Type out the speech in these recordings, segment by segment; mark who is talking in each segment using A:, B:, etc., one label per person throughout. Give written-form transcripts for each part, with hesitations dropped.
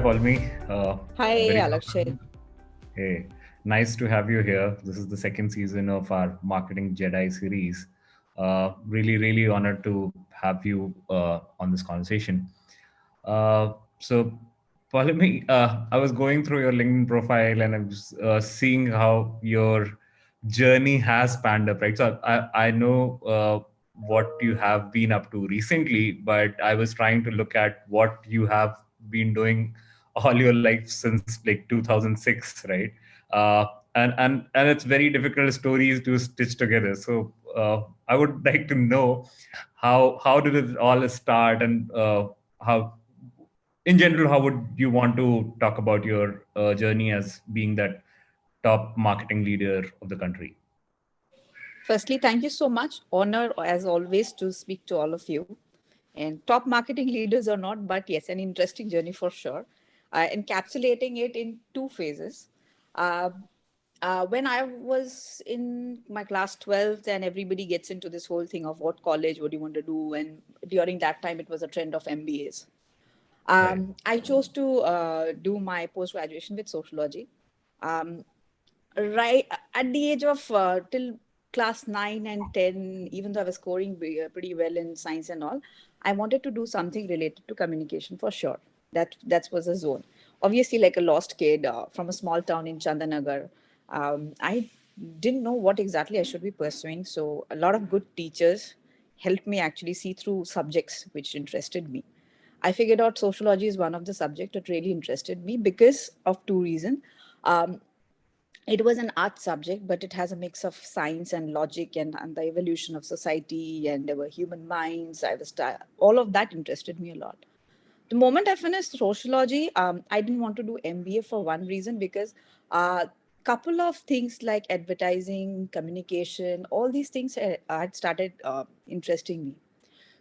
A: Poulomi.
B: Hi,
A: Very
B: Alakshit.
A: Hey, nice to have you here. This is the second season of our Marketing Jedis series. Really honored to have you on this conversation. So, Poulomi, I was going through your LinkedIn profile and I was seeing how your journey has panned up, right? So I know what you have been up to recently, but I was trying to look at what you have been doing all your life since like 2006, right? And it's very difficult stories to stitch together. So I would like to know how did it all start, and how in general, how would you want to talk about your journey as being that top marketing leader of the country?
B: Firstly, thank you so much. Honor, as always, to speak to all of you. And top marketing leaders or not, but yes, an interesting journey for sure. Encapsulating it in two phases. Uh, when I was in my class 12th, and everybody gets into this whole thing of what college, what do you want to do? And during that time, it was a trend of MBAs.
A: Right.
B: I chose to do my post graduation with sociology. Um, right at the age of till class 9 and 10, even though I was scoring pretty well in science and all, I wanted to do something related to communication for sure. That was a zone. Obviously, like a lost kid from a small town in Chandanagar, I didn't know what exactly I should be pursuing. So a lot of good teachers helped me actually see through subjects which interested me. I figured out sociology is one of the subjects that really interested me because of two reasons. Um, it was an art subject, but it has a mix of science and logic, and the evolution of society, and there were human minds. All of that interested me a lot. The moment I finished sociology, I didn't want to do MBA for one reason, because a couple of things like advertising, communication, all these things had started interesting me.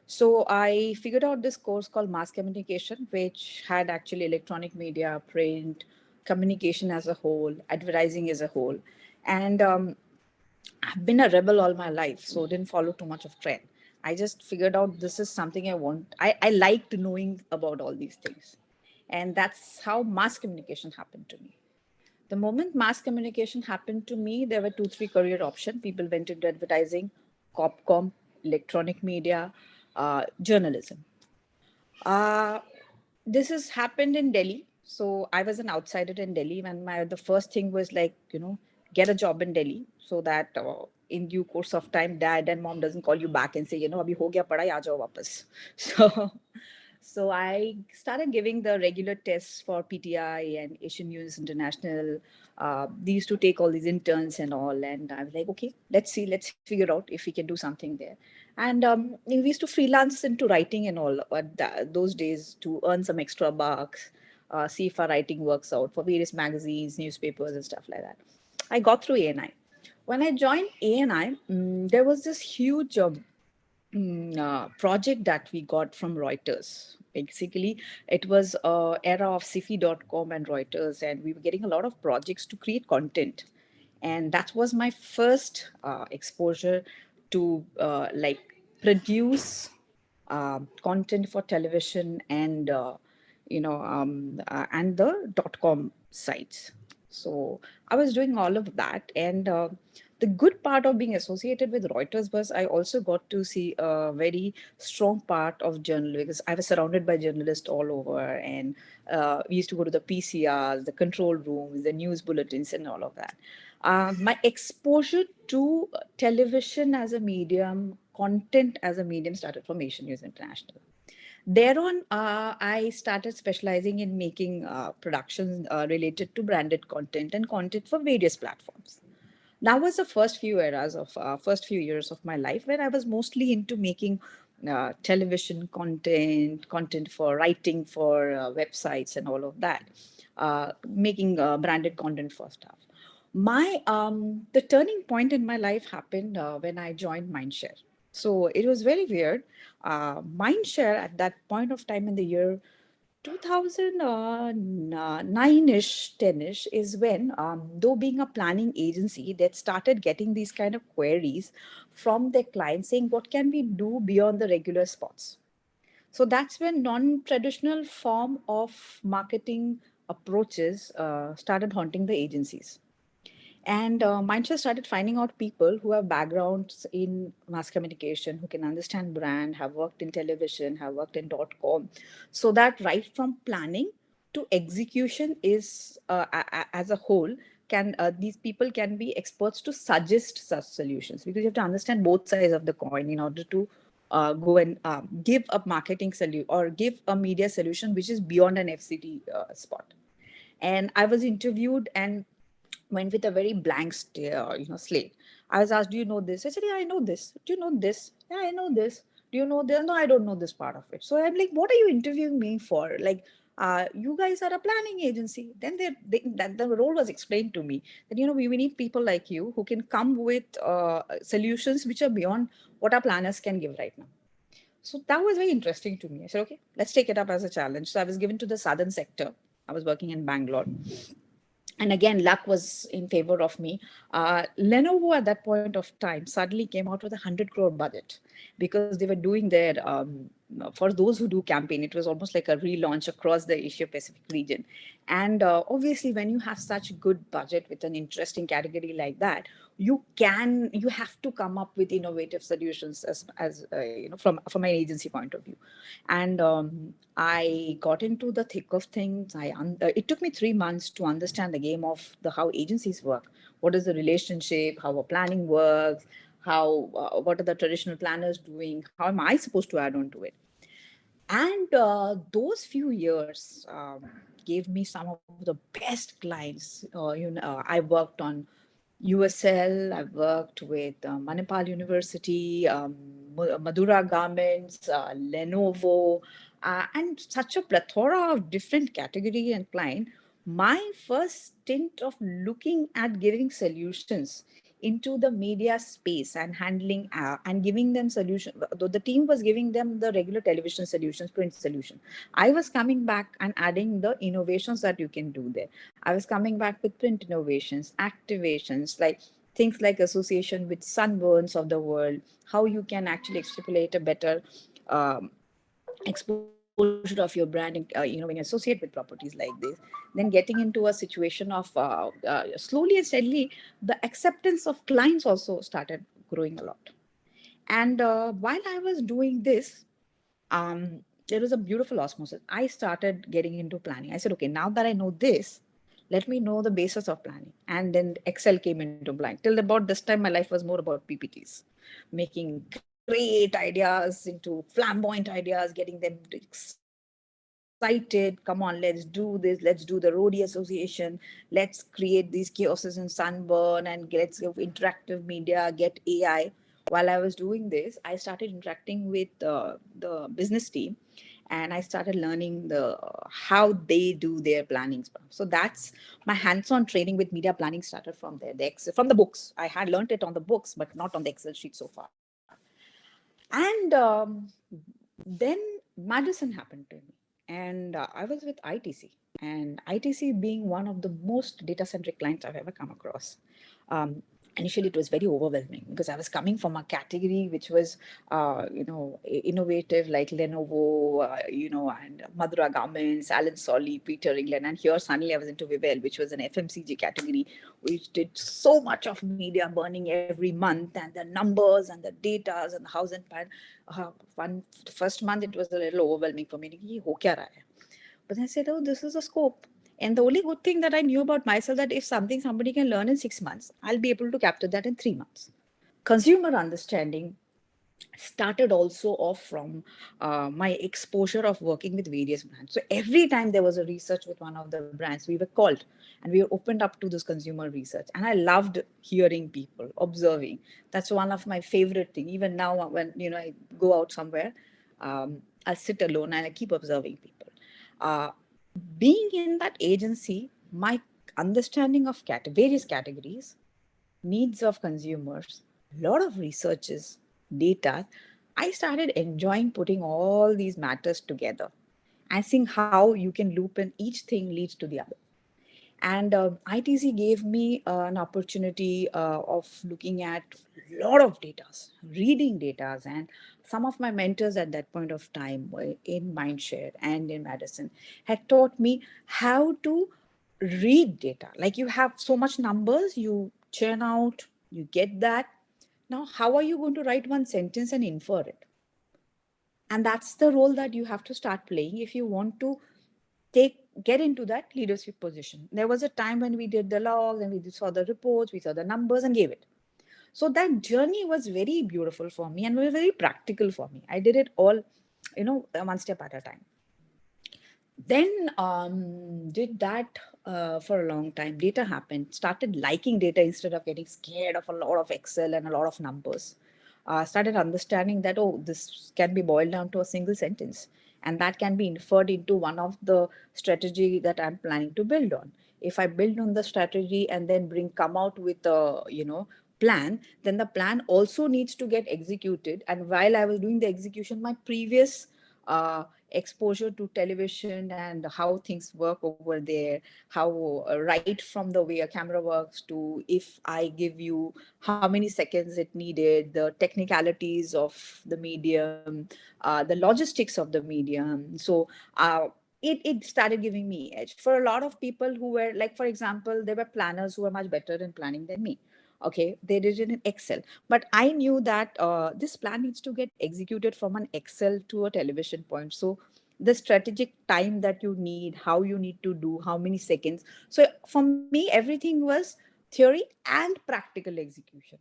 B: So I figured out this course called mass communication, which had actually electronic media, print, communication as a whole, advertising as a whole. And I've been a rebel all my life, so didn't follow too much of trend. I just figured out this is something I want. I liked knowing about all these things. And that's how mass communication happened to me. The moment mass communication happened to me, there were two, three career options. People went into advertising, copcom, electronic media, journalism. Uh, this has happened in Delhi. So I was an outsider in Delhi, and the first thing was like, get a job in Delhi, so that in due course of time, dad and mom doesn't call you back and say, abhi ho gaya padhai, aa jao wapas. So I started giving the regular tests for PTI and Asian News International. They used to take all these interns and all, and I was like, okay, let's figure out if we can do something there. And we used to freelance into writing and all at those days to earn some extra bucks, see if our writing works out for various magazines, newspapers, and stuff like that. I got through ANI. When I joined ANI, there was this huge project that we got from Reuters. Basically, it was era of Sifi.com and Reuters, and we were getting a lot of projects to create content. And that was my first exposure to like produce content for television and the .com sites. So I was doing all of that, and the good part of being associated with Reuters was I also got to see a very strong part of journalism, because I was surrounded by journalists all over, and we used to go to the PCRs, the control rooms, the news bulletins, and all of that. My exposure to television as a medium, content as a medium, started from Asian News International. Thereon, I started specializing in making productions related to branded content and content for various platforms. That was the first few years of my life, where I was mostly into making television content for writing for websites and all of that, making branded content for stuff. My The turning point in my life happened when I joined Mindshare. So it was very weird. Mindshare at that point of time in the year 2009-ish, 10-ish is when, though being a planning agency, that started getting these kind of queries from their clients saying, what can we do beyond the regular spots? So that's when non-traditional form of marketing approaches started haunting the agencies. And Mindshare started finding out people who have backgrounds in mass communication, who can understand brand, have worked in television, have worked in .com. So that right from planning to execution is, as a whole, can these people can be experts to suggest such solutions, because you have to understand both sides of the coin in order to go and give a marketing solution or give a media solution which is beyond an FCT spot. And I was interviewed and went with a very blank slate. I was asked, "Do you know this?" I said, "Yeah, I know this." "Do you know this?" "Yeah, I know this." "Do you know this?" "No, I don't know this part of it." So I'm like, "What are you interviewing me for? Like, you guys are a planning agency." Then that the role was explained to me that we need people like you who can come with solutions which are beyond what our planners can give right now. So that was very interesting to me. I said, "Okay, let's take it up as a challenge." So I was given to the southern sector. I was working in Bangalore, and again luck was in favor of me. Lenovo at that point of time suddenly came out with 100 crore budget, because they were doing their for those who do campaign, it was almost like a relaunch across the Asia Pacific region. And obviously when you have such good budget with an interesting category like that, you have to come up with innovative solutions as from an agency point of view. And I got into the thick of things. It took me 3 months to understand the game of the how agencies work. What is the relationship? How a planning works? How what are the traditional planners doing? How am I supposed to add on to it? And those few years gave me some of the best clients. I worked on USL. I worked with Manipal University, Madura Garments, Lenovo, and such a plethora of different category and client. My first stint of looking at giving solutions into the media space and handling and giving them solution, though the team was giving them the regular television solutions, print solution, I was coming back and adding the innovations that you can do there. I was coming back with print innovations, activations, like things like association with sunburns of the world, how you can actually extrapolate a better um, exposure of your brand, when you associate with properties like this. Then getting into a situation of slowly and steadily, the acceptance of clients also started growing a lot. And while I was doing this, there was a beautiful osmosis. I started getting into planning. I said, okay, now that I know this, let me know the basis of planning. And then Excel came into blank. Till about this time, my life was more about PPTs, making great ideas into flamboyant ideas, getting them excited. Come on, let's do this. Let's do the roadie association. Let's create these chaoses in sunburn, and let's give interactive media, get AI. While I was doing this, I started interacting with the business team, and I started learning the how they do their planning stuff. So that's my hands-on training with media planning started from there. The Excel, from the books. I had learned it on the books, but not on the Excel sheet so far. And then Madison happened to me, and I was with ITC, and ITC being one of the most data centric clients I've ever come across. Um, Initially, it was very overwhelming because I was coming from a category which was, innovative, like Lenovo, and Madura Garments, Alan Solly, Peter England. And here suddenly I was into Vivel, which was an FMCG category, which did so much of media burning every month, and the numbers and the data and the house and pan. First month, it was a little overwhelming for me. "Ye ho kya raha hai?" But I said, "Oh, this is a scope." And the only good thing that I knew about myself, that if something somebody can learn in 6 months, I'll be able to capture that in 3 months. Consumer understanding started also off from my exposure of working with various brands. So every time there was a research with one of the brands, we were called and we were opened up to this consumer research. And I loved hearing people, observing. That's one of my favorite things. Even now, when I go out somewhere, I sit alone and I keep observing people. Uh, Being in that agency, my understanding of various categories, needs of consumers, a lot of researches, data, I started enjoying putting all these matters together and seeing how you can loop in each thing leads to the other. And ITC gave me an opportunity of looking at a lot of data, reading data. And some of my mentors at that point of time were in Mindshare and in Madison had taught me how to read data. Like, you have so much numbers, you churn out, you get that. Now, how are you going to write one sentence and infer it? And that's the role that you have to start playing if you want to get into that leadership position. There was a time when we did the logs and we saw the reports, we saw the numbers and gave it. So that journey was very beautiful for me and was very practical for me. I did it all, one step at a time. Then did that for a long time. Data happened, started liking data instead of getting scared of a lot of Excel and a lot of numbers. Started understanding that, oh, this can be boiled down to a single sentence, and that can be inferred into one of the strategy that I'm planning to build on. If I build on the strategy and then come out with a plan, then the plan also needs to get executed. And while I was doing the execution, my previous exposure to television and how things work over there, how right from the way a camera works to if I give you how many seconds it needed, the technicalities of the medium, the logistics of the medium. So it started giving me edge for a lot of people who were, like, for example, there were planners who were much better in planning than me. Okay, they did it in Excel, but I knew that this plan needs to get executed from an Excel to a television point. So the strategic time that you need, how you need to do, how many seconds. So for me, everything was theory and practical execution.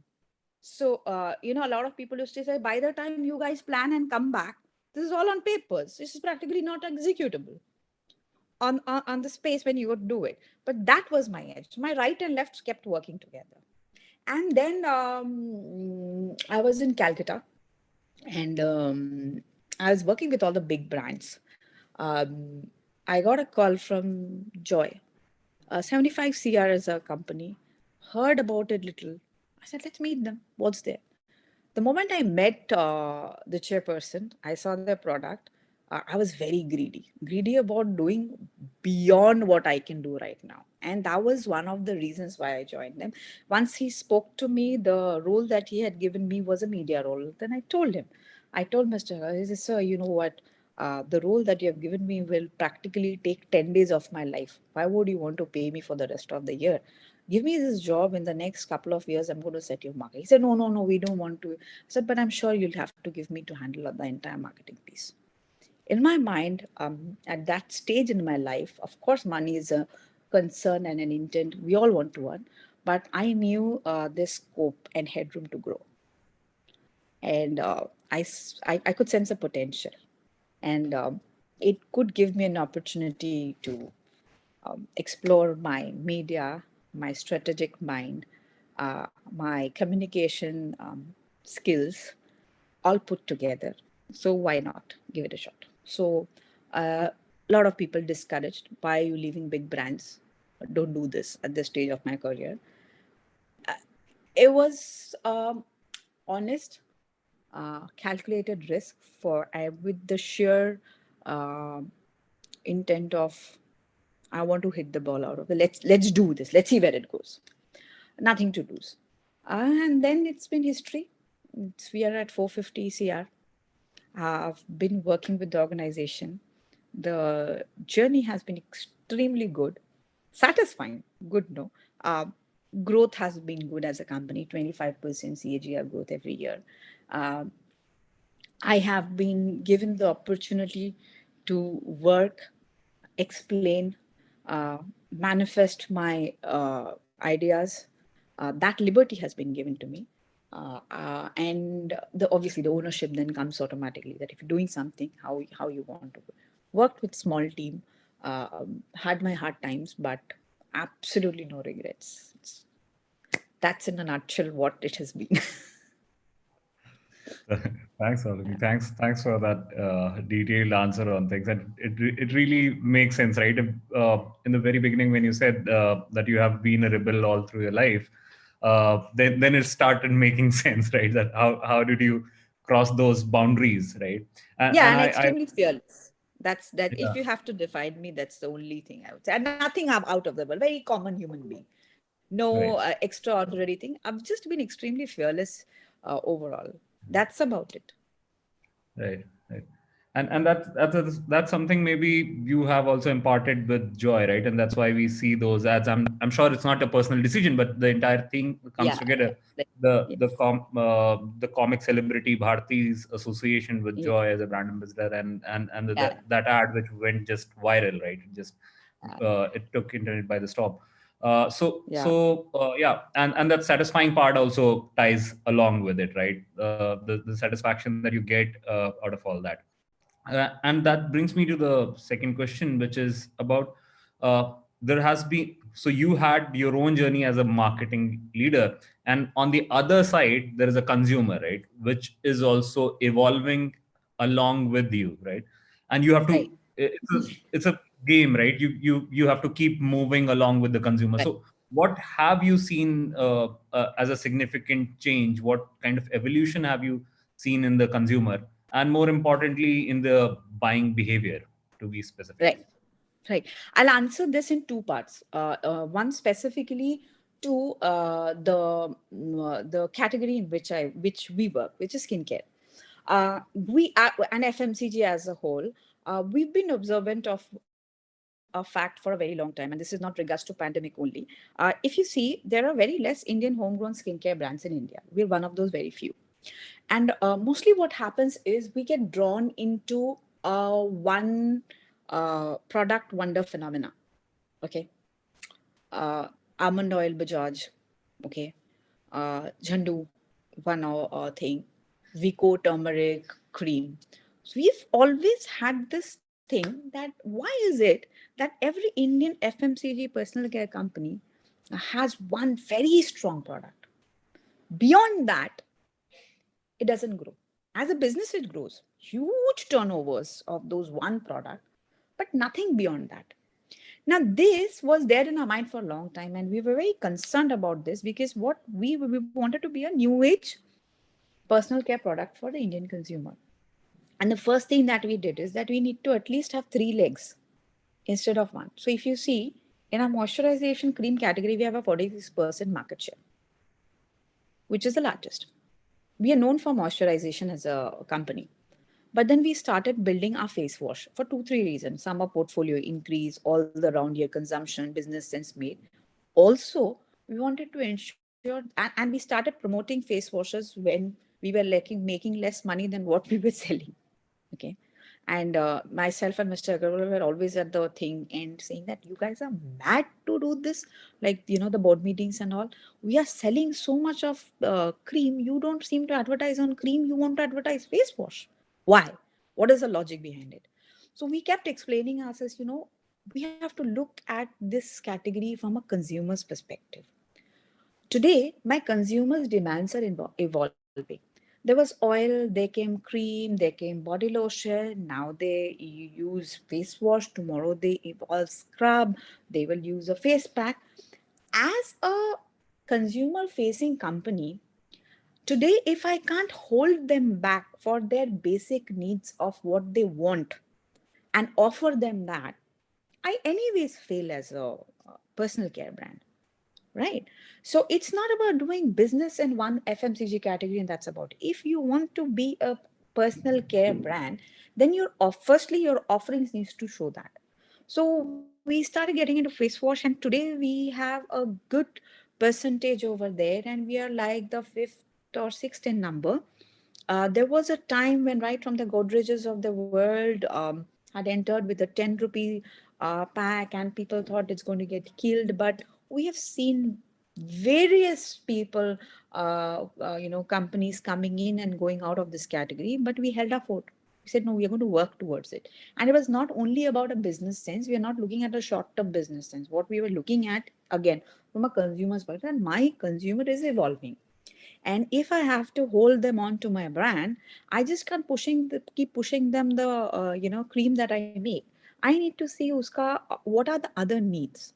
B: So a lot of people used to say, by the time you guys plan and come back, this is all on papers, this is practically not executable on the space when you would do it. But that was my edge. My right and left kept working together. And then I was in Calcutta, and I was working with all the big brands. I got a call from Joy, 75 CR is a company. Heard about it little. I said, let's meet them. What's there? The moment I met the chairperson, I saw their product. I was very greedy about doing beyond what I can do right now. And that was one of the reasons why I joined them. Once he spoke to me, the role that he had given me was a media role. Then I told him, I told Mr. He said, sir, you know what? The role that you have given me will practically take 10 days of my life. Why would you want to pay me for the rest of the year? Give me this job. In the next couple of years, I'm going to set your market. He said, no, we don't want to. I said, but I'm sure you'll have to give me to handle the entire marketing piece. In my mind, at that stage in my life, of course, money is a concern and an intent. We all want to earn, but I knew there's scope and headroom to grow. And I could sense a potential. And it could give me an opportunity to explore my media, my strategic mind, my communication skills, all put together. So why not give it a shot? So a lot of people discouraged, why are you leaving big brands? Don't do this at this stage of my career. It was honest, calculated risk for with the sheer uh, intent of I want to hit the ball out of it. Let's do this. Let's see where it goes. Nothing to lose. And then it's been history. We are at 450 CR. I've been working with the organization. The journey has been extremely good, satisfying, good, no. Growth has been good as a company, 25% CAGR growth every year. Uh, I have been given the opportunity to work, explain, manifest my ideas. That liberty has been given to me. And obviously the ownership then comes automatically, that if you're doing something, how you want to. Worked with small team, had my hard times, but absolutely no regrets. That's in a nutshell what it has been.
A: Thanks, Poulomi. Thanks for that detailed answer on things, and it really makes sense, right? In the very beginning, when you said that you have been a rebel all through your life, then it started making sense, right? That how did you cross those boundaries, right? And
B: Yeah,
A: and
B: and
A: I
B: extremely fearless. That's that. If
A: Yeah.
B: you have to define me, that's the only thing I would say. And nothing out of the world. Very common human being. No
A: Right.
B: extraordinary thing. I've just been extremely fearless overall. That's about it.
A: Right, right. And that's something maybe you have also imparted with Joy, right? And that's why we see those ads. I'm sure it's not a personal decision, but the entire thing comes
B: Yeah.
A: together.
B: Like, yes.
A: The comic celebrity Bharti's association with
B: Yeah.
A: Joy as a brand ambassador, and
B: Yeah.
A: that ad which went just viral, right? It just it took internet by the storm.
B: Yeah.
A: Yeah, and that satisfying part also ties along with it, right? The satisfaction that you get out of all that. And that brings me to the second question, which is about there has been, so you had your own journey as a marketing leader, and on the other side there is a consumer, right, which is also evolving along with you, right? And you have to,
B: Right.
A: it's a game, right? You have to keep moving along with the consumer.
B: Right.
A: So what have you seen as a significant change? What kind of evolution have you seen in the consumer, and more importantly in the buying behavior, to be specific?
B: Right. Right. I'll answer this in two parts. One specifically to the category in which we work, which is skincare. We and FMCG as a whole, we've been observant of a fact for a very long time, and this is not regards to pandemic only. If you see, there are very less Indian homegrown skincare brands in India. We're one of those very few. And mostly what happens is we get drawn into one product wonder phenomena. Okay. Almond oil Bajaj. Okay. Jhandu, one thing. Vico turmeric cream. So we've always had this thing that why is it that every Indian FMCG personal care company has one very strong product? Beyond that, it doesn't grow. As a business, it grows. Huge turnovers of those one product, but nothing beyond that. Now, this was there in our mind for a long time, and we were very concerned about this because what we wanted to be a new age personal care product for the Indian consumer. And the first thing that we did is that we need to at least have three legs instead of one. So if you see in our moisturization cream category, we have a 46% market share, which is the largest. We are known for moisturization as a company. But then we started building our face wash for two, three reasons. Summer portfolio increase, all the round year consumption, business sense made. Also, we wanted to ensure, and we started promoting face washes when we were making less money than what we were selling. Okay. And myself and Mr. Agarwal were always at the thing and saying that you guys are mad to do this, like, the board meetings and all. We are selling so much of cream. You don't seem to advertise on cream. You want to advertise face wash. Why? What is the logic behind it? So we kept explaining ourselves, we have to look at this category from a consumer's perspective. Today, my consumers' demands are evolving. There was oil, there came cream, there came body lotion. Now they use face wash. Tomorrow they evolve scrub. They will use a face pack. As a consumer facing company, today, if I can't hold them back for their basic needs of what they want and offer them that, I anyways fail as a personal care brand. Right. So it's not about doing business in one FMCG category and that's about it. If you want to be a personal care brand, then firstly your offerings needs to show that. So we started getting into face wash and today we have a good percentage over there and we are like the fifth or sixth in number. There was a time when right from the Godreges of the world had entered with a 10 rupee pack and people thought it's going to get killed. But we have seen various people, companies coming in and going out of this category, but we held our fort. We said, no, we are going to work towards it. And it was not only about a business sense. We are not looking at a short-term business sense. What we were looking at, again, from a consumer's point, and my consumer is evolving. And if I have to hold them on to my brand, I just can't keep pushing them the cream that I make. I need to see what are the other needs,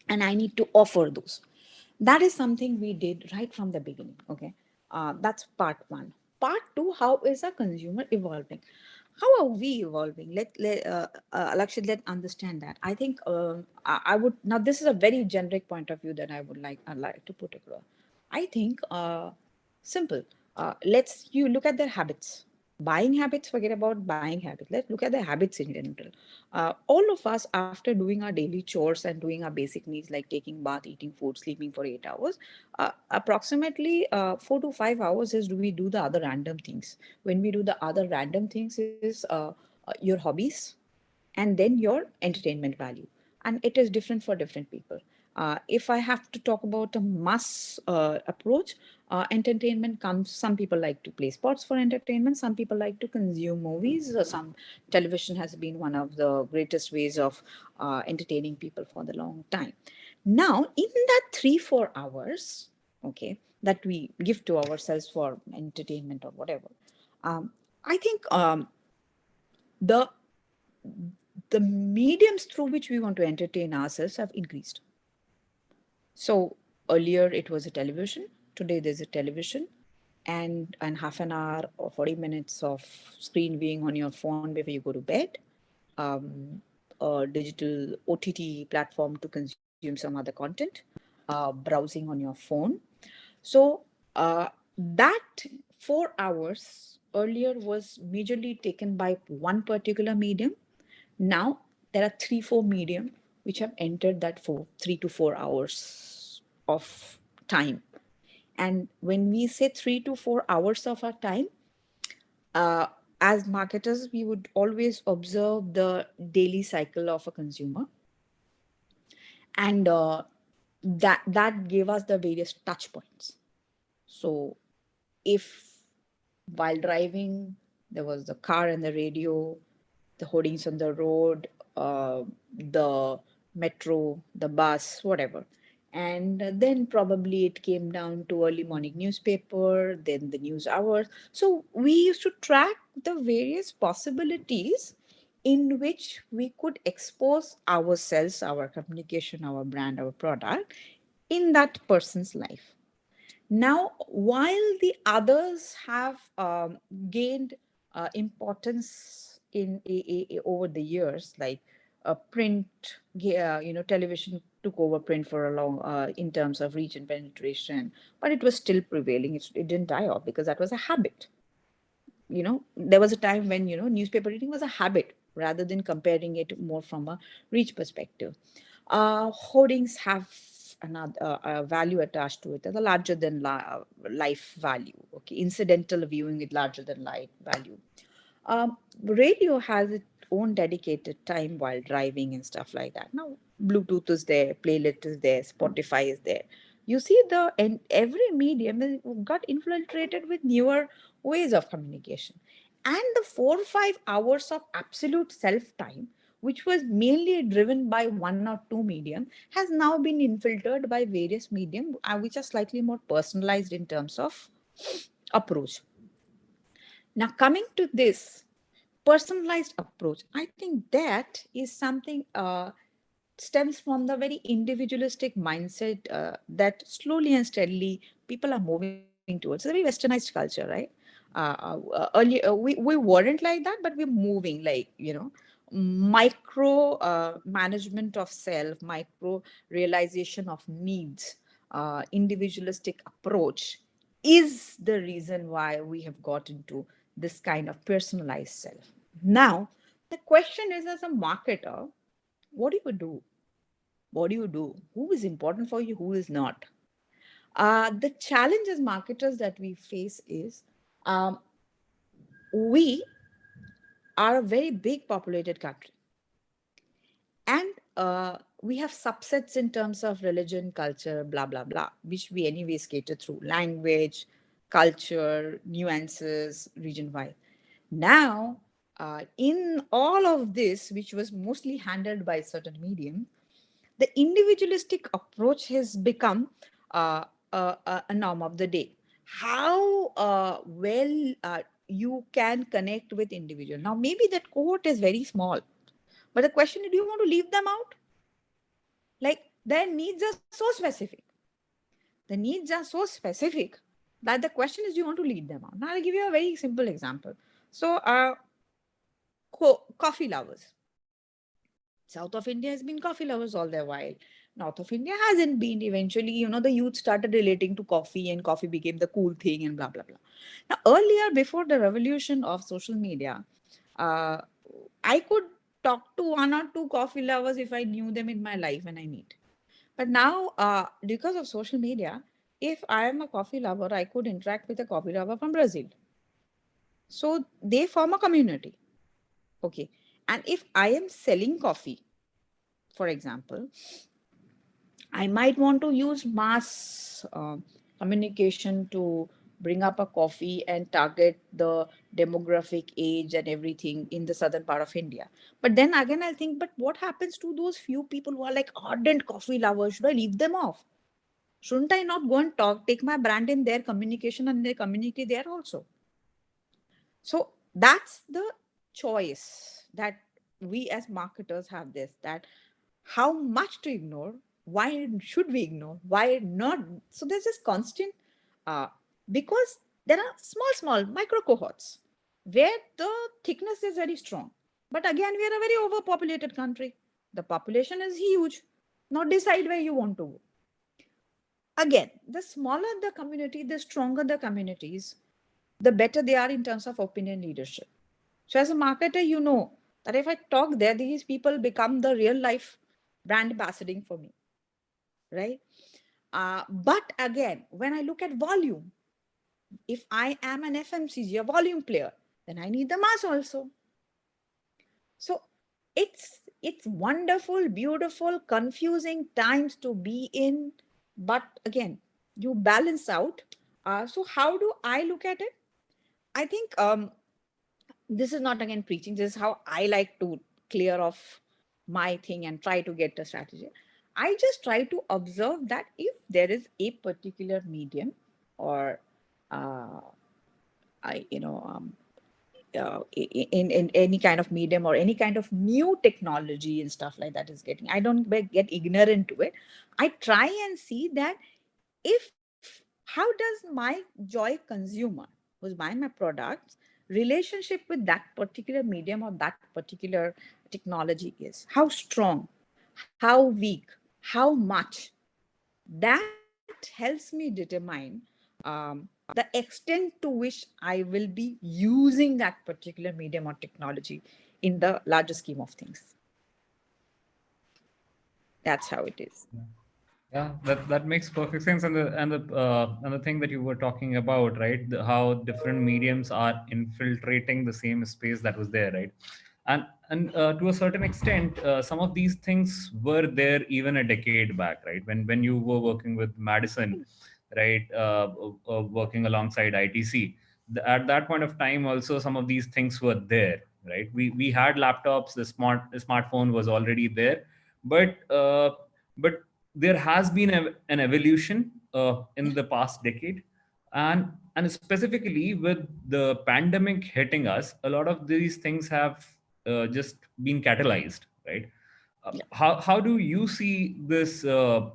B: and I need to offer those. That is something we did right from the beginning. Okay, that's part one. Part two: how is a consumer evolving? how are we evolving? Alakshit, let's understand that. I think I would now. This is a very generic point of view that I'd like to put across. I think simple. Let's you look at their habits, buying habits. Forget about buying habits. Let's look at their habits in general. All of us, after doing our daily chores and doing our basic needs like taking bath, eating food, sleeping for 8 hours, approximately 4 to 5 hours is do we do the other random things. When we do the other random things is your hobbies and then your entertainment value, and it is different for different people. If I have to talk about a mass approach, entertainment comes, some people like to play sports for entertainment, some people like to consume movies, some television has been one of the greatest ways of entertaining people for the long time. Now in that 3 4 hours, okay, that we give to ourselves for entertainment or whatever, um, I think the the mediums through which we want to entertain ourselves have increased. So earlier it was a television. Today there's a television and half an hour or 40 minutes of screen viewing on your phone before you go to bed. A digital OTT platform to consume some other content, browsing on your phone. So that 4 hours earlier was majorly taken by one particular medium. Now there are 3 4 medium which have entered that 3 to 4 hours of time. And when we say 3 to 4 hours of our time, uh, as marketers, we would always observe the daily cycle of a consumer, and that gave us the various touch points. So if while driving there was the car and the radio, the hoardings on the road, the metro, the bus, whatever. And then probably it came down to early morning newspaper, then the news hours. So we used to track the various possibilities in which we could expose ourselves, our communication, our brand, our product in that person's life. Now, while the others have gained importance over the years, like print, television took over print for a long in terms of reach and penetration, but it was still prevailing. It didn't die off because that was a habit. There was a time when newspaper reading was a habit rather than comparing it more from a reach perspective. Hoardings have another value attached to it as a larger than life value. Okay, incidental viewing is larger than life value. Radio has its own dedicated time while driving and stuff like that. Now, Bluetooth is there, playlist is there, Spotify is there. You see, and every medium got infiltrated with newer ways of communication. And the 4 or 5 hours of absolute self time, which was mainly driven by one or two medium, has now been infiltrated by various medium, which are slightly more personalized in terms of approach. Now, coming to this personalized approach, I think that is something stems from the very individualistic mindset that slowly and steadily people are moving towards. It's a very westernized culture, right? Earlier, we weren't like that, but we're moving like, micro management of self, micro realization of needs, individualistic approach is the reason why we have got into this kind of personalized self. Now, the question is, as a marketer, what do you do? What do you do? Who is important for you? Who is not? The challenge as marketers that we face is um, we are a very big populated country, and we have subsets in terms of religion, culture, blah blah blah, which we anyways cater through language, culture, nuances, region wide. Now, in all of this, which was mostly handled by certain medium, the individualistic approach has become a norm of the day. How well you can connect with individual. Now, maybe that cohort is very small, but the question is, do you want to leave them out? Like, their needs are so specific. The needs are so specific that the question is, do you want to lead them out? Now, I'll give you a very simple example. So, coffee lovers. South of India has been coffee lovers all their while. North of India hasn't been. Eventually, the youth started relating to coffee and coffee became the cool thing and blah, blah, blah. Now, earlier, before the revolution of social media, uh, I could talk to one or two coffee lovers if I knew them in my life and I meet. But now, because of social media, if I am a coffee lover, I could interact with a coffee lover from Brazil. So they form a community. Okay. And if I am selling coffee, for example, I might want to use mass communication to bring up a coffee and target the demographic age and everything in the southern part of India. But then again, I'll think, but what happens to those few people who are like ardent coffee lovers? Should I leave them off? Shouldn't I not go and take my brand in their communication and their community there also? So that's the choice that we as marketers have, this, that how much to ignore, why should we ignore, why not. So there's this constant, uh, because there are small micro cohorts where the thickness is very strong, but again we are a very overpopulated country, the population is huge. Now decide where you want to go. Again, the smaller the community, the stronger the communities, the better they are in terms of opinion leadership. So as a marketer, you know that if I talk there, these people become the real life brand ambassador for me, right? But again, when I look at volume, if I am an FMCG, a volume player, then I need the mass also. So it's wonderful, beautiful, confusing times to be in, but again, you balance out. So how do I look at it? I think this is not again preaching. This is how I like to clear off my thing and try to get a strategy. I just try to observe that if there is a particular medium or uh, I you know in any kind of medium or any kind of new technology and stuff like that is getting, I don't get ignorant to it. I try and see that if how does my joy consumer who's buying my products relationship with that particular medium or that particular technology is, how strong, how weak, how much, that helps me determine the extent to which I will be using that particular medium or technology in the larger scheme of things. That's how it is.
A: Yeah, that makes perfect sense. And the thing that you were talking about, right? How different mediums are infiltrating the same space that was there, right? And to a certain extent, some of these things were there even a decade back, right? When you were working with Madison, right? Working alongside ITC, at that point of time, also some of these things were there, right? We had laptops, the smartphone was already there, but there has been an evolution in the past decade, and specifically with the pandemic hitting us, a lot of these things have just been catalyzed, right? How do you see this, the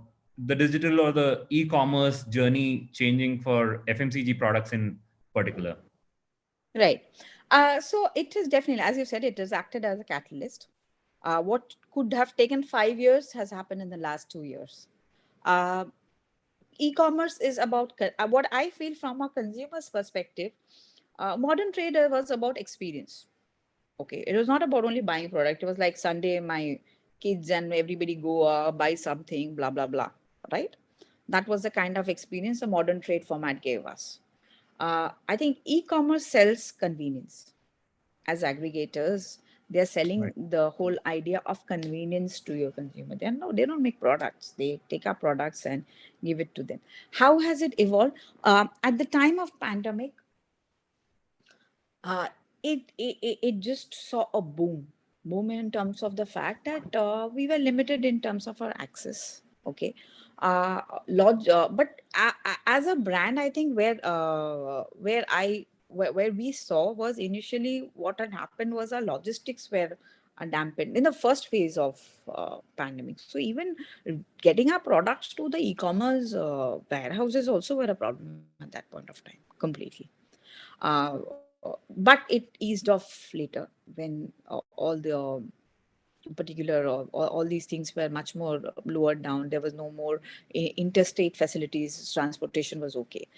A: digital or the e-commerce journey changing for FMCG products in particular?
B: Right. So it is definitely, as you said, it has acted as a catalyst. What could have taken 5 years has happened in the last 2 years. Uh, E-commerce is about what I feel from a consumer's perspective. Modern trader was about experience. Okay, it was not about only buying product. It was like Sunday, my kids and everybody go buy something, blah blah blah. Right? That was the kind of experience a modern trade format gave us. I think e-commerce sells convenience. As aggregators, they're selling
A: Right.
B: the whole idea of convenience to your consumer. They don't make products. They take our products and give it to them. How has it evolved? At the time of pandemic, uh, it just saw a boom in terms of the fact that we were limited in terms of our access. Okay. But as a brand, I think where we saw was initially what had happened was our logistics were dampened in the first phase of pandemic. So even getting our products to the e-commerce warehouses also were a problem at that point of time completely. but it eased off later when all the particular all these things were much more lowered down. There was no more interstate facilities. Transportation was okay.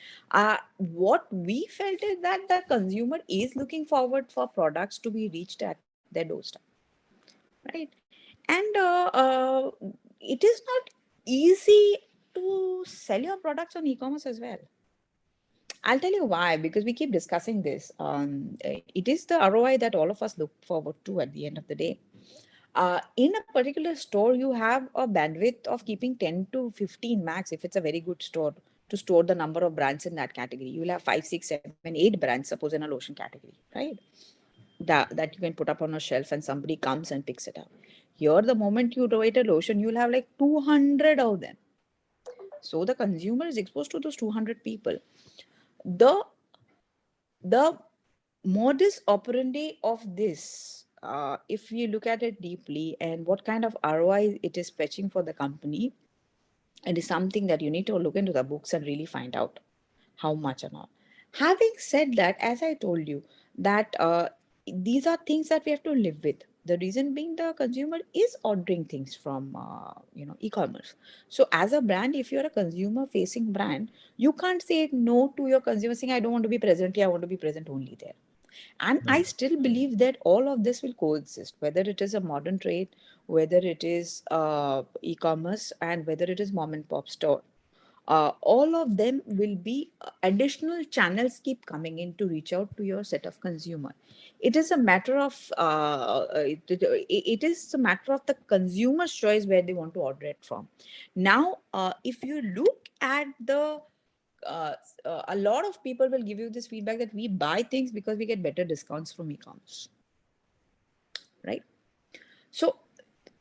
B: What we felt is that the consumer is looking forward for products to be reached at their doorstep, right? And it is not easy to sell your products on e-commerce as well. I'll tell you why, because we keep discussing this. It is the ROI that all of us look forward to at the end of the day. In a particular store, you have a bandwidth of keeping 10 to 15 max if it's a very good store to store the number of brands in that category. You will have 5, 6, 7, 8 brands, suppose in a lotion category, right? That you can put up on a shelf and somebody comes and picks it up. Here, the moment you write a lotion, you'll have like 200 of them. So the consumer is exposed to those 200 people. The the modus operandi of this, if you look at it deeply and what kind of ROI it is fetching for the company, it is something that you need to look into the books and really find out how much and all. Having said that, as I told you, that these are things that we have to live with. The reason being, the consumer is ordering things from e-commerce. So as a brand, if you're a consumer facing brand, you can't say no to your consumer saying, I don't want to be present here, I want to be present only there. And I
A: Right.
B: still believe that all of this will coexist, whether it is a modern trade, whether it is e-commerce, and whether it is mom and pop store. All of them will be additional channels keep coming in to reach out to your set of consumer. It is a matter of it is a matter of the consumer's choice where they want to order it from. Now, if you look at the a lot of people will give you this feedback that we buy things because we get better discounts from e-commerce, right? So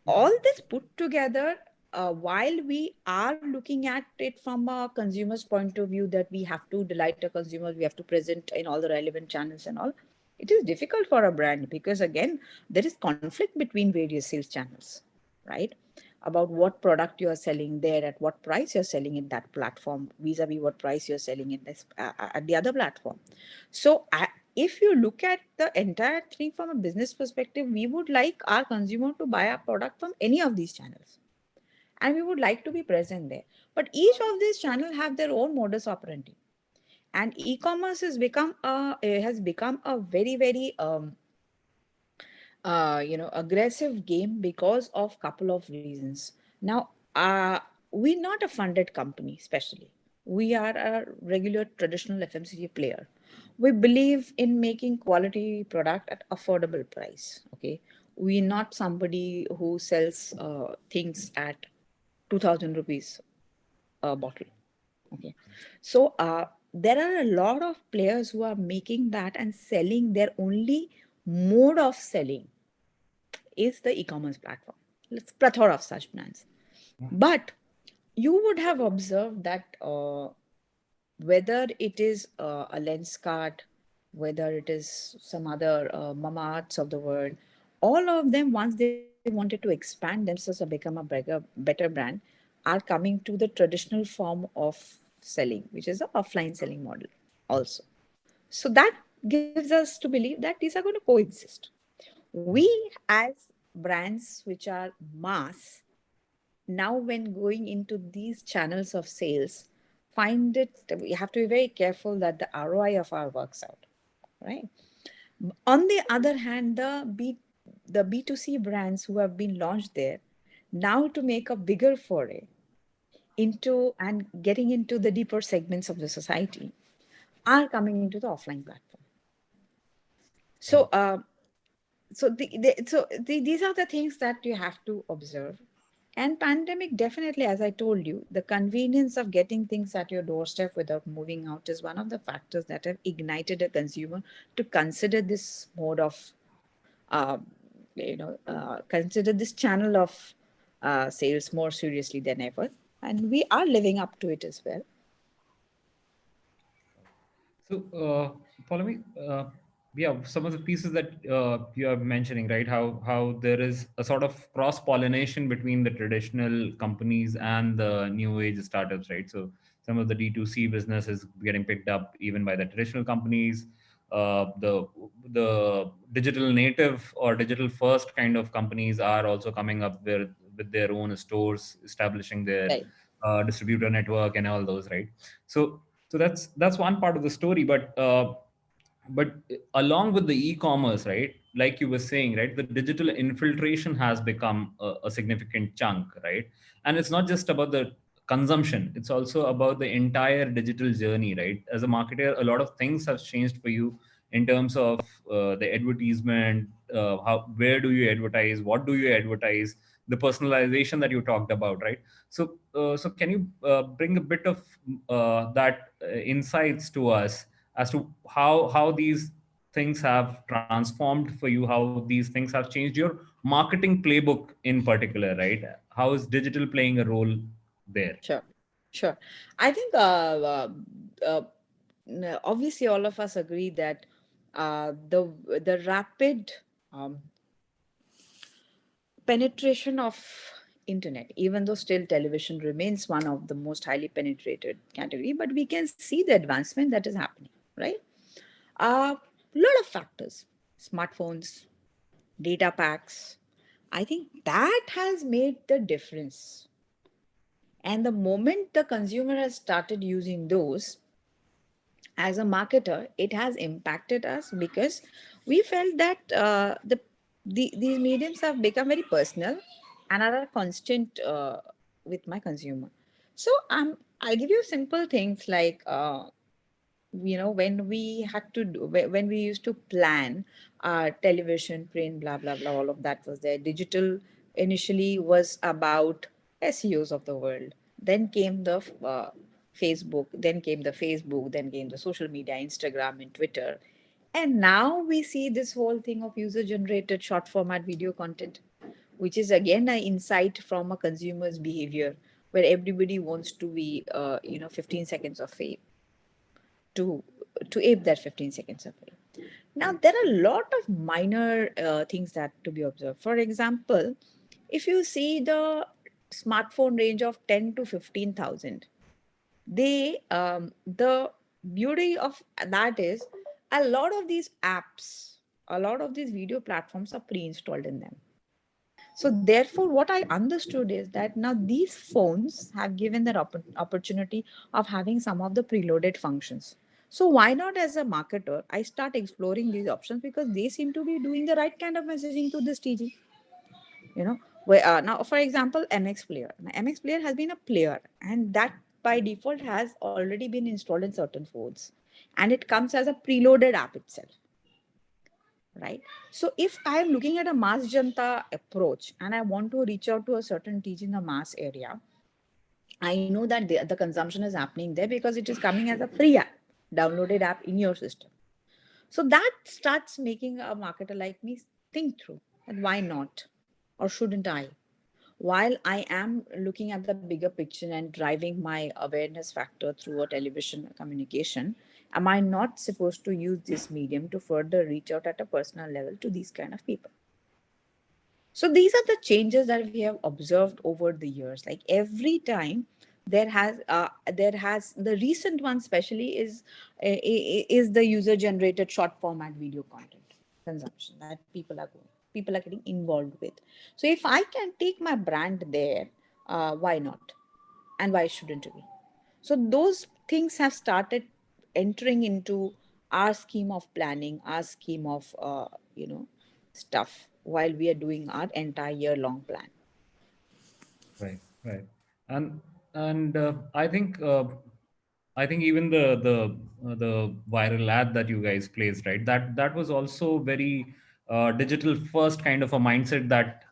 B: all this put together, while we are looking at it from a consumer's point of view, that we have to delight our consumers, we have to present in all the relevant channels and all, it is difficult for a brand because again, there is conflict between various sales channels, right? About what product you are selling there, at what price you're selling in that platform, vis-a-vis what price you're selling in this at the other platform. So if you look at the entire thing from a business perspective, we would like our consumer to buy our product from any of these channels, and we would like to be present there. But each of these channels have their own modus operandi, and e-commerce has become a very very aggressive game because of couple of reasons. Now, we're not a funded company, especially. We are a regular traditional FMCG player. We believe in making quality product at affordable price. Okay, we're not somebody who sells things at 2,000 rupees a bottle. Okay, so there are a lot of players who are making that and selling. Their only mode of selling is the e-commerce platform. It's plethora of such brands. But you would have observed that whether it is a lens card, whether it is some other Mama Arts of the world, all of them, once they wanted to expand themselves or become a better brand, are coming to the traditional form of selling, which is the offline selling model also. So that gives us to believe that these are going to coexist. We, as brands which are mass, now when going into these channels of sales, find it, we have to be very careful that the ROI of our works out, right? On the other hand, the B2C brands who have been launched there, now to make a bigger foray into and getting into the deeper segments of the society, are coming into the offline platform. So
A: Right.
B: these are the things that you have to observe. And pandemic, definitely, as I told you, the convenience of getting things at your doorstep without moving out is one of the factors that have ignited a consumer to consider this mode of uh, consider this channel of sales more seriously than ever, and we are living up to it as well.
A: So, Poulomi, yeah, some of the pieces that you are mentioning, right? How there is a sort of cross pollination between the traditional companies and the new age startups, right? So, some of the D2C business is getting picked up even by the traditional companies. the digital native or digital first kind of companies are also coming up with their own stores, establishing their
B: Right.
A: distributor network and all those, right? So that's one part of the story, but along with the e-commerce, right, like you were saying, right, the digital infiltration has become a significant chunk, right? And it's not just about the consumption, it's also about the entire digital journey, right? As a marketer, a lot of things have changed for you in terms of the advertisement, how, where do you advertise, what do you advertise, the personalization that you talked about, right? So can you bring a bit of that insights to us as to how these things have transformed for you, how these things have changed your marketing playbook in particular, right? How is digital playing a role there?
B: Sure. Sure. I think uh, obviously all of us agree that the rapid um, penetration of internet, even though still television remains one of the most highly penetrated category, but we can see the advancement that is happening, right? A lot of factors: smartphones, data packs. I think that has made the difference. And the moment the consumer has started using those, as a marketer, it has impacted us because we felt that these mediums have become very personal and are a constant with my consumer. So I'll give you simple things like when we had to do when we used to plan television, print, blah blah blah, all of that was there. Digital initially was about SEOs of the world. Then came the Facebook, then came the social media, Instagram and Twitter. And now we see this whole thing of user generated short format video content, which is again an insight from a consumer's behavior, where everybody wants to be 15 seconds of fame to ape that 15 seconds of fame. Now there are a lot of minor things that to be observed. For example, if you see the smartphone range of 10 to 15,000, the beauty of that is a lot of these apps, a lot of these video platforms are pre-installed in them. So therefore, what I understood is that now these phones have given that opportunity of having some of the preloaded functions. So why not, as a marketer, I start exploring these options because they seem to be doing the right kind of messaging to this TG. You know, where now, for example, MX Player. Now, MX Player has been a player, and that by default has already been installed in certain phones, and it comes as a preloaded app itself, right? So if I am looking at a mass janta approach and I want to reach out to a certain teach in the mass area, I know that the consumption is happening there because it is coming as a free app, downloaded app in your system. So that starts making a marketer like me think through that why not, or shouldn't I? While I am looking at the bigger picture and driving my awareness factor through a television communication, am I not supposed to use this medium to further reach out at a personal level to these kind of people? So these are the changes that we have observed over the years. Like every time there has the recent one especially is the user generated short format video content consumption that people are getting involved with. So if I can take my brand there, why not, and why shouldn't we? So those things have started entering into our scheme of planning, our scheme of stuff while we are doing our entire year long plan.
A: Right, right. And I think even the viral ad that you guys placed, right? That was also very digital first kind of a mindset that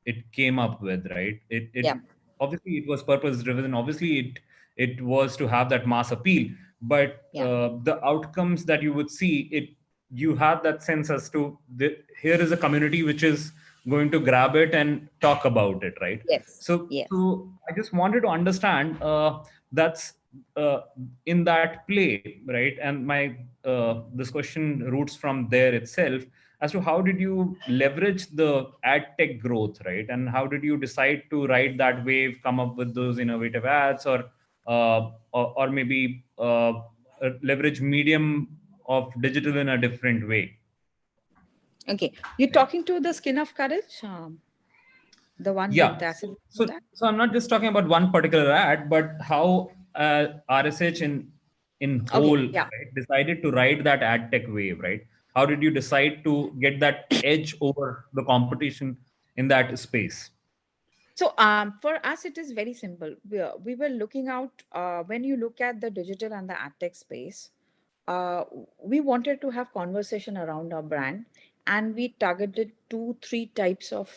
A: it came up with, right? It
B: Yeah.
A: obviously it was purpose driven. Obviously it was to have that mass appeal, but
B: Yeah.
A: the outcomes that you would see, it you have that sense as to here is a community which is going to grab it and talk about it, right?
B: Yes. Yes.
A: So I just wanted to understand that's uh, in that play, right? And my this question roots from there itself as to how did you leverage the ad tech growth, right? And how did you decide to ride that wave, come up with those innovative ads, or maybe leverage medium of digital in a different way,
B: Okay, you're
A: right?
B: talking to the Skin of Courage, the one with
A: Yeah.
B: the
A: So,
B: acid
A: so,
B: that.
A: so I'm not just talking about one particular ad, but how RSH in whole,
B: Okay, yeah.
A: right, decided to ride that ad tech wave, right? How did you decide to get that edge over the competition in that space?
B: So for us, it is very simple. We were looking out when you look at the digital and the ad tech space. Uh, we wanted to have conversation around our brand, and we targeted two, three types of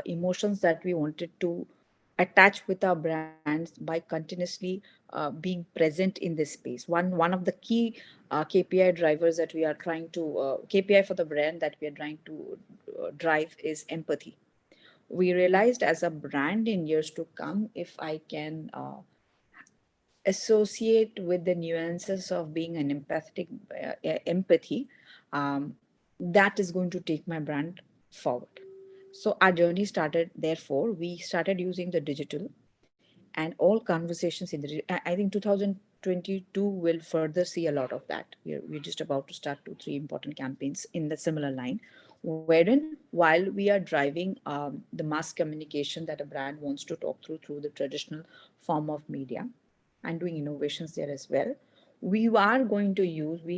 B: emotions that we wanted to attach with our brands by continuously being present in this space. One of the key KPI drivers that we are trying to KPI for the brand that we are trying to drive is empathy. We realized as a brand in years to come, if I can associate with the nuances of being an empathetic empathy, um, that is going to take my brand forward. So our journey started, therefore we started using the digital, and all conversations in the I think 2022 will further see a lot of that. We're just about to start two three important campaigns in the similar line, wherein while we are driving the mass communication that a brand wants to talk through the traditional form of media, and doing innovations there as well, we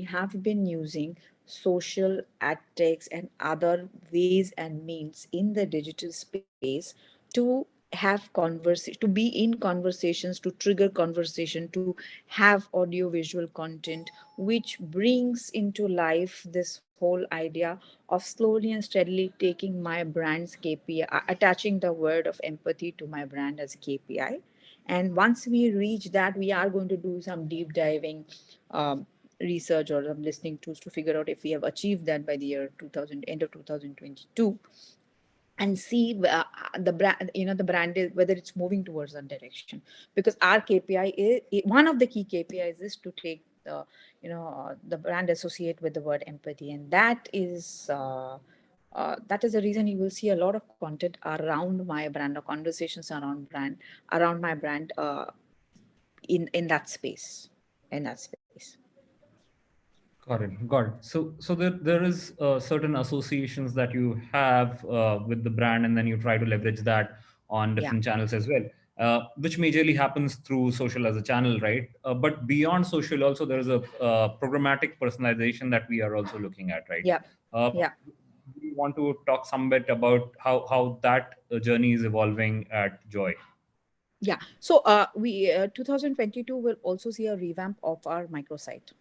B: have been using social ad techs and other ways and means in the digital space to to be in conversations, to trigger conversation, to have audio visual content, which brings into life this whole idea of slowly and steadily taking my brand's KPI, attaching the word of empathy to my brand as a KPI. And once we reach that, we are going to do some deep diving um, research or some listening tools to figure out if we have achieved that by the year 2000, end of 2022, and see the brand, the brand is whether it's moving towards that direction. Because our KPI is one of the key KPIs is to take the the brand associate with the word empathy, and that is the reason you will see a lot of content around my brand or conversations around my brand in that space, in that space.
A: Got it. Got it. So there is certain associations that you have with the brand, and then you try to leverage that on
B: Yeah,
A: different channels as well, which majorly happens through social as a channel, right? But beyond social, also there is a programmatic personalization that we are also looking at, right?
B: yeah,
A: Uh,
B: yeah.
A: do you want to talk some bit about how that journey is evolving at Joy?
B: Yeah. So we 2022 will also see a revamp of our microsite.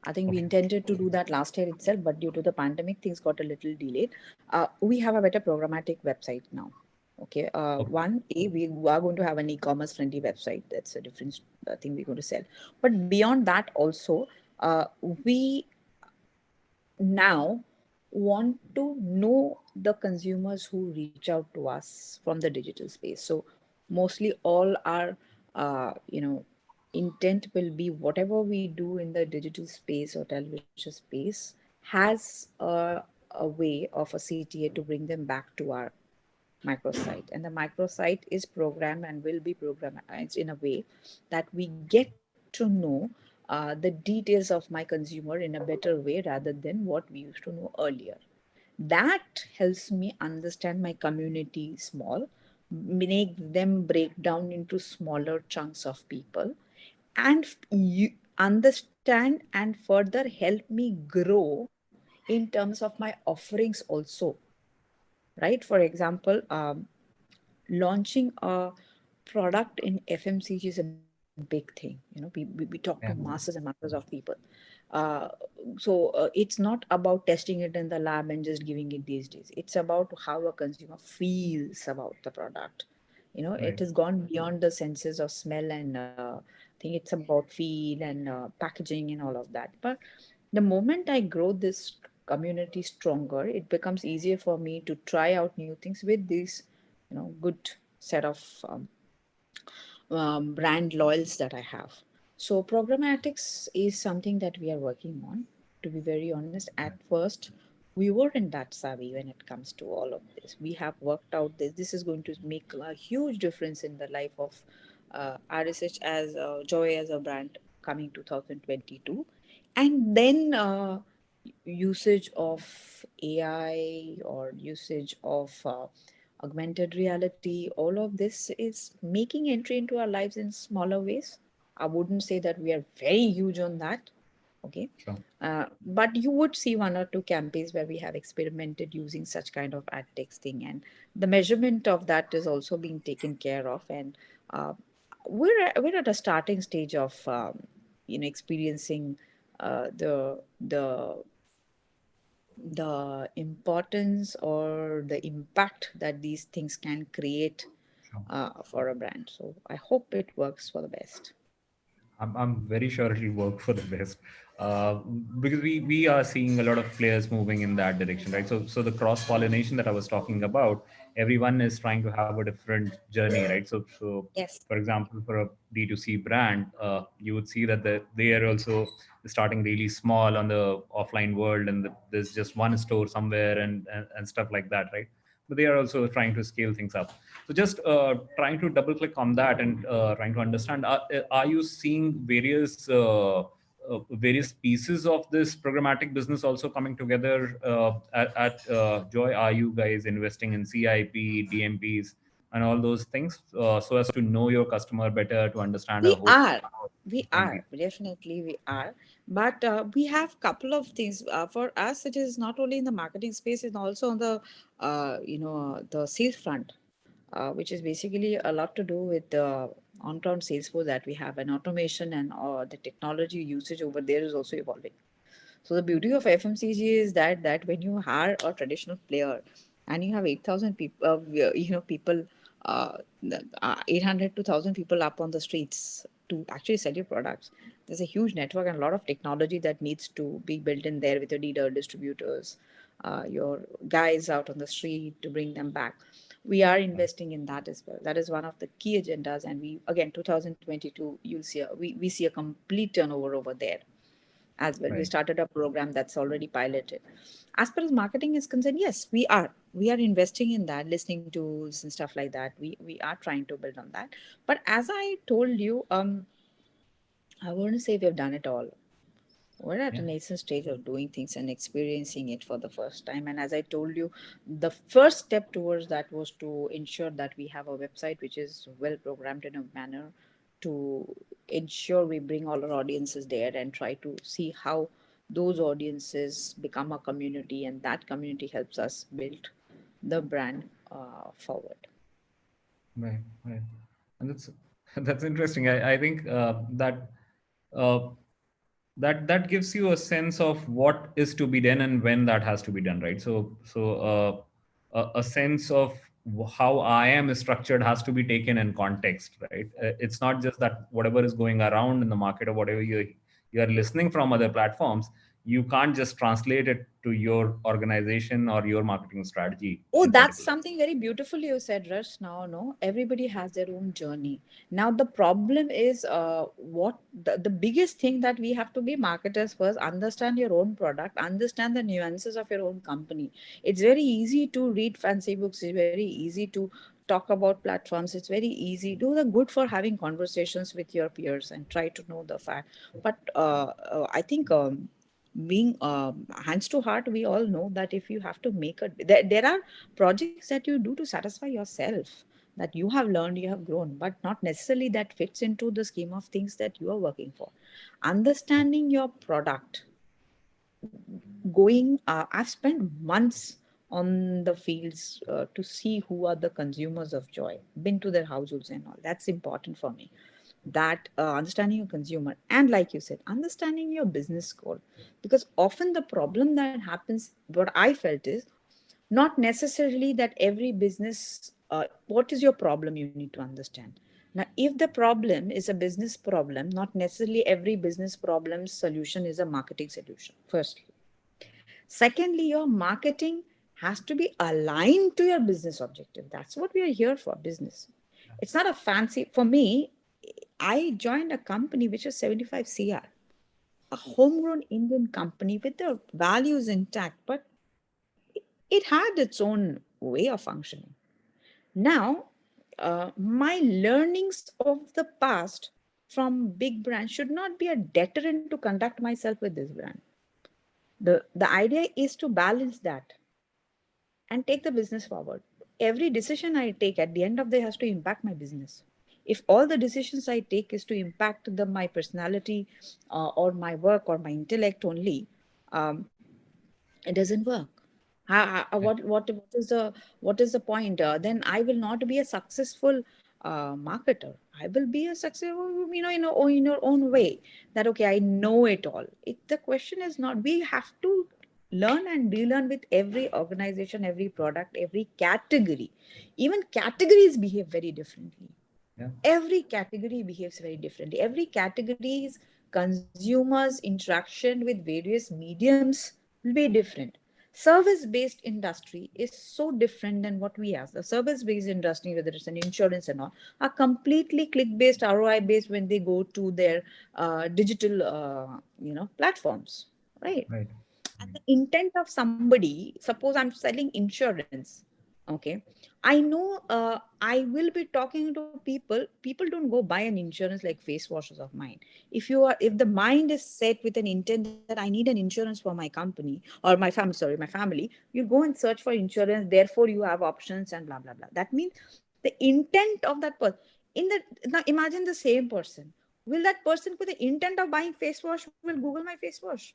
B: I think we
A: Okay.
B: intended to do that last year itself, but due to the pandemic, things got a little delayed. We have a better programmatic website now. Okay.
A: Okay.
B: We are going to have an e-commerce friendly website. That's a different thing we're going to sell. But beyond that, also, we now want to know the consumers who reach out to us from the digital space. So mostly all our intent will be whatever we do in the digital space or television space has a way of a CTA to bring them back to our microsite, and the microsite is programmed and will be programmed in a way that we get to know the details of my consumer in a better way rather than what we used to know earlier. That helps me understand my community small, make them break down into smaller chunks of people, and you understand and further help me grow in terms of my offerings also. Right, for example, launching a product in FMCG is a big thing. We talk to masses and
A: Yeah.
B: masses of people. Uh, it's not about testing it in the lab and just giving it these days. It's about how a consumer feels about the product. It
A: Right.
B: has gone beyond the senses of smell, and I think it's about feel and packaging and all of that. But the moment I grow this community stronger, it becomes easier for me to try out new things with this good set of brand loyals that I have. So programmatics is something that we are working on. To be very honest, at
A: Right.
B: first we weren't that savvy when it comes to all of this. We have worked out this. This is going to make a huge difference in the life of RSH as Joy as a brand coming 2022. And then usage of AI or usage of augmented reality, all of this is making entry into our lives in smaller ways. I wouldn't say that we are very huge on that. Okay.
A: Sure.
B: But you would see one or two campaigns where we have experimented using such kind of ad texting, and the measurement of that is also being taken care of. And uh, we're at a starting stage of experiencing the importance or the impact that these things can create
A: Sure.
B: for a brand. So I hope it works for the best.
A: I'm very sure it'll work for the best, uh, because we are seeing a lot of players moving in that direction, right? So the cross pollination that I was talking about, everyone is trying to have a different journey, right? So
B: Yes.
A: for example, for a D2C brand, you would see that they are also starting really small on the offline world, and there's just one store somewhere, and stuff like that, right? But they are also trying to scale things up. So just trying to double click on that, and trying to understand, are you seeing various pieces of this programmatic business also coming together at Joy? Are you guys investing in CIP, DMPs, and all those things, so as to know your customer better, to understand a
B: We
A: whole
B: are. We
A: differently?
B: are. Definitely we are. But we have couple of things. For us, it is not only in the marketing space, it's also on the, the sales front, which is basically a lot to do with the on-ground sales force that we have, and automation and the technology usage over there is also evolving. So the beauty of FMCG is that when you hire a traditional player and you have 8,000 people, people, 800 to 1,000 people up on the streets to actually sell your products, there's a huge network and a lot of technology that needs to be built in there with your dealer distributors, your guys out on the street to bring them back. We are investing in that as well. That is one of the key agendas, and we again 2022 you'll see we see a complete turnover over there as well. We
A: Right.
B: started a program that's already piloted. As far as marketing is concerned, yes, we are investing in that, listening tools and stuff like that. We are trying to build on that. But as I told you, I wouldn't say we've done it all. We're at a
A: Yeah.
B: nascent stage of doing things and experiencing it for the first time. And as I told you, the first step towards that was to ensure that we have a website which is well programmed in a manner to ensure we bring all our audiences there and try to see how those audiences become a community, and that community helps us build the brand forward.
A: Right. Right. And that's that's interesting. I think uh, that gives you a sense of what is to be done and when that has to be done, right? A sense of how I am structured has to be taken in context, right? It's not just that whatever is going around in the market, or whatever you are listening from other platforms, you can't just translate it to your organization or your marketing strategy
B: Oh,
A: in
B: that's
A: particular.
B: something very beautiful you said, Rush. Now, no, everybody has their own journey. Now, the problem is what the biggest thing that we have to be marketers first, understand your own product, understand the nuances of your own company. It's very easy to read fancy books, it's very easy to talk about platforms, it's very easy. Do the good for having conversations with your peers and try to know the fact. But I think. Being hands to heart, we all know that if you have to make there are projects that you do to satisfy yourself, that you have learned, you have grown, but not necessarily that fits into the scheme of things that you are working for. Understanding your product, going I've spent months on the fields to see who are the consumers of Joy, been to their households and all. That's important for me, that understanding your consumer, and like you said, understanding your business goal. Because often the problem that happens, what I felt is, not necessarily that every business what is your problem, you need to understand. Now if the problem is a business problem, not necessarily every business problem's solution is a marketing solution, firstly. Secondly, your marketing has to be aligned to your business objective. That's what we are here for, business. It's not a fancy, for me, I joined a company which was 75 CR, a homegrown Indian company with the values intact, but it had its own way of functioning. Now, my learnings of the past from big brands should not be a deterrent to conduct myself with this brand. The idea is to balance that and take the business forward. Every decision I take at the end of the day has to impact my business. If all the decisions I take is to impact my personality or my work or my intellect only, um, it doesn't work. What is the point? Then I will not be a successful marketer. I will be a successful, in your own way. That okay, I know it all. The question is not. We have to learn and relearn with every organization, every product, every category. Even categories behave very differently.
A: Yeah.
B: Every category behaves very differently. Every category's consumers interaction with various mediums will be different. Service based industry is so different than what we have. The service based industry, whether it's an insurance and all, are completely click based, ROI based when they go to their digital platforms, right?
A: Right.
B: And the intent of somebody, suppose I'm selling insurance, okay, I know I will be talking to people don't go buy an insurance like face washes of mine. If the mind is set with an intent that I need an insurance for my company or my family, you go and search for insurance, therefore you have options and blah blah blah. That means the intent of that person now imagine the same person, will that person with the intent of buying face wash will Google my face wash?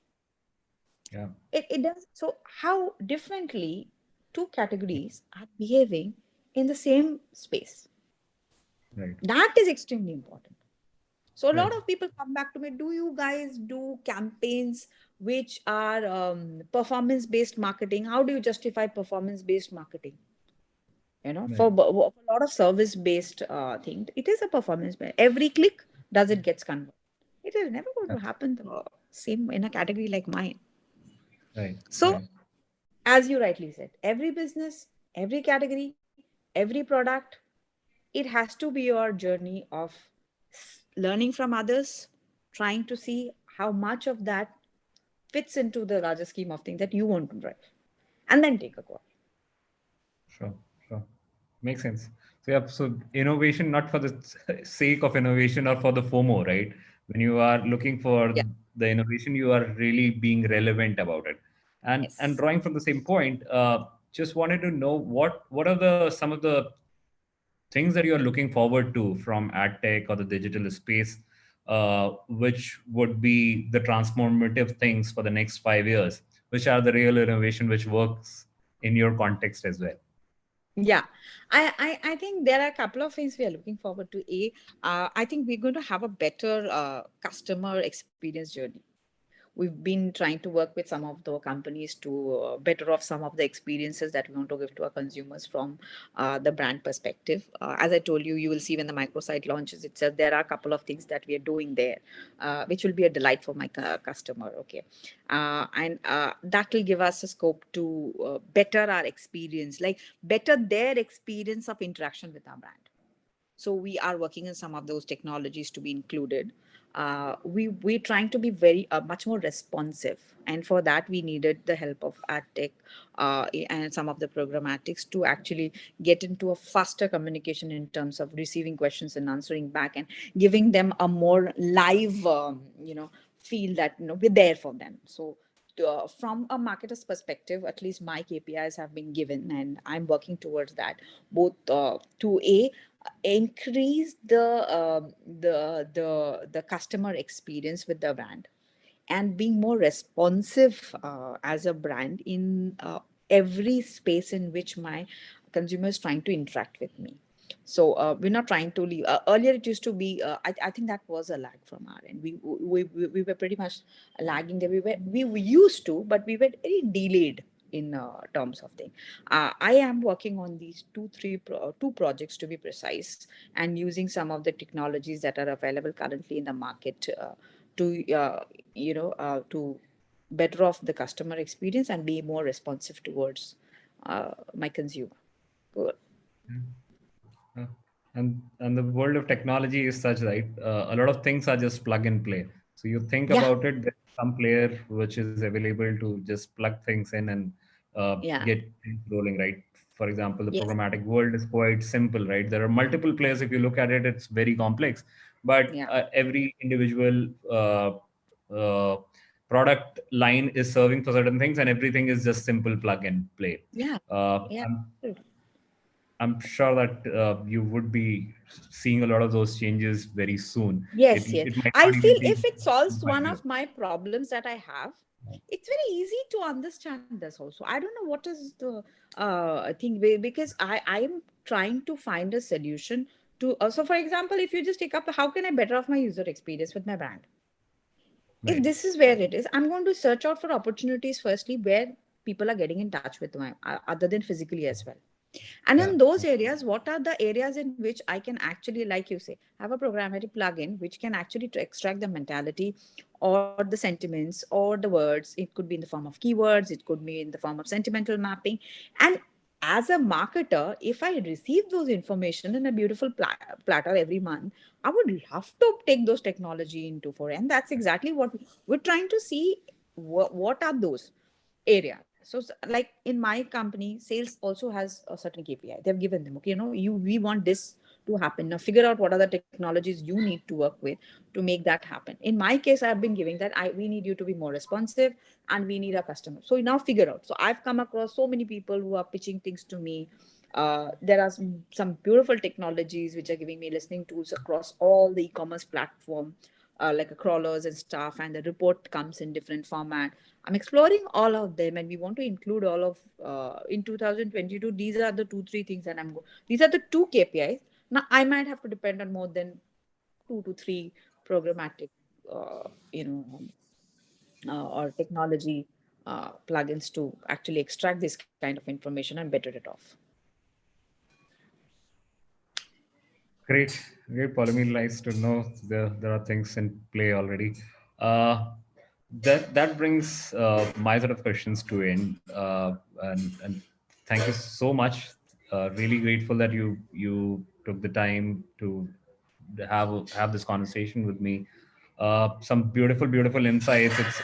A: Yeah.
B: It does. So how differently two categories are behaving in the same space,
A: Right.
B: that is extremely important. So a
A: Right.
B: lot of people come back to me, do you guys do campaigns which are performance based marketing? How do you justify performance based marketing?
A: Right.
B: For a lot of service based thing, it is a performance based. Every click does it gets converted. It is never going to happen the same in a category like mine.
A: Right.
B: So
A: Right.
B: as you rightly said, every business, every category, every product, it has to be your journey of learning from others, trying to see how much of that fits into the larger scheme of things that you want to drive, and then take a call.
A: Sure. Sure. Makes sense. So yeah, so innovation not for the sake of innovation or for the FOMO, right? When you are looking for
B: Yeah.
A: the innovation, you are really being relevant about it. And
B: Yes.
A: drawing from the same point, just wanted to know what are the some of the things that you're looking forward to from ad tech or the digital space, which would be the transformative things for the next 5 years, which are the real innovation which works in your context as well.
B: Yeah, I think there are a couple of things we are looking forward to. I think we're going to have a better customer experience journey. We've been trying to work with some of the companies to better off some of the experiences that we want to give to our consumers from the brand perspective. As I told you, you will see when the microsite launches itself, there are a couple of things that we are doing there, which will be a delight for my customer. Okay, and that will give us a scope to better our experience, like better their experience of interaction with our brand. So we are working on some of those technologies to be included. We're trying to be very much more responsive, and for that we needed the help of ad tech and some of the programmatics to actually get into a faster communication in terms of receiving questions and answering back, and giving them a more live feel that we're there for them. So from a marketer's perspective, at least my KPIs have been given, and I'm working towards that, both to increase the customer experience with the brand, and being more responsive as a brand in every space in which my consumer is trying to interact with me. So we're not trying to leave. Earlier, it used to be. I think that was a lag from our end. We were pretty much lagging there. We used to, but we were very delayed in terms of thing. I am working on these two projects to be precise, and using some of the technologies that are available currently in the market to to better off the customer experience and be more responsive towards my consumer. Good.
A: Uh, and the world of technology is such, right? A lot of things are just plug and play. So you think
B: Yeah,
A: about it, there's some player which is available to just plug things in and
B: yeah,
A: get things rolling, right? For example, the
B: yes,
A: programmatic world is quite simple, right? There are multiple players. If you look at it, it's very complex. but
B: Yeah.
A: every individual uh, product line is serving for certain things, and everything is just simple plug and play.
B: Yeah.
A: uh,
B: Yeah.
A: i'm I'm sure that you would be seeing a lot of those changes very soon. It
B: Yes, yes.
A: it might
B: I
A: not
B: feel
A: even be
B: if it solves
A: in
B: one
A: 5 years.
B: of my problems that I have, it's very easy to understand this also. I don't know what is the thing because I am trying to find a solution to. So, for example, if you just take up how can I better off my user experience with my brand? If
A: Right.
B: this is where it is, I'm going to search out for opportunities firstly where people are getting in touch with my other than physically as well. And
A: Yeah.
B: in those areas, what are the areas in which I can actually, like you say, have a programmatic plugin which can actually to extract the mentality or the sentiments or the words. It could be in the form of keywords, it could be in the form of sentimental mapping. And as a marketer, if I receive those information in a beautiful platter every month, I would love to take those technology into for. And that's exactly what we're trying to see. What are those areas? So like in my company, sales also has a certain KPI they've given them. Okay, we want this to happen. Now figure out what are the technologies you need to work with to make that happen. In my case, I've been giving that we need you to be more responsive, and we need our customers. So now figure out. So I've come across so many people who are pitching things to me. There are some beautiful technologies which are giving me listening tools across all the e-commerce platform, like a crawlers and stuff, and the report comes in different format. I'm exploring all of them, and we want to include all of in 2022. These are the two, three things that these are the two KPIs. Now I might have to depend on more than two to three programmatic, uh, you know, or technology plugins to actually extract this kind of information and better it off.
A: Great, great, Pauline. Nice to know there are things in play already. Uh, that brings my sort of questions to end. And thank you so much. Really grateful that you took the time to have this conversation with me. Some beautiful insights.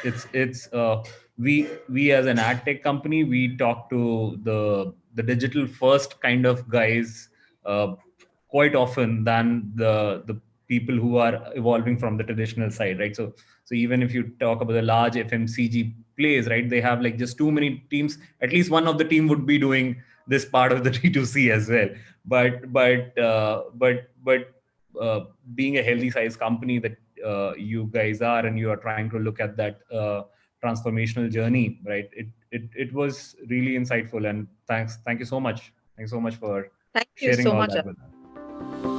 A: We as an ad tech company, we talk to the digital first kind of guys quite often than the people who are evolving from the traditional side, right? So even if you talk about the large FMCG plays, right, they have like just too many teams. At least one of the team would be doing this part of the D2C as well. But being a healthy size company that you guys are, and you are trying to look at that transformational journey, right? It was really insightful, and thank you so much. Thanks so much for
B: Thank you
A: sharing
B: so
A: all
B: much.
A: that with us.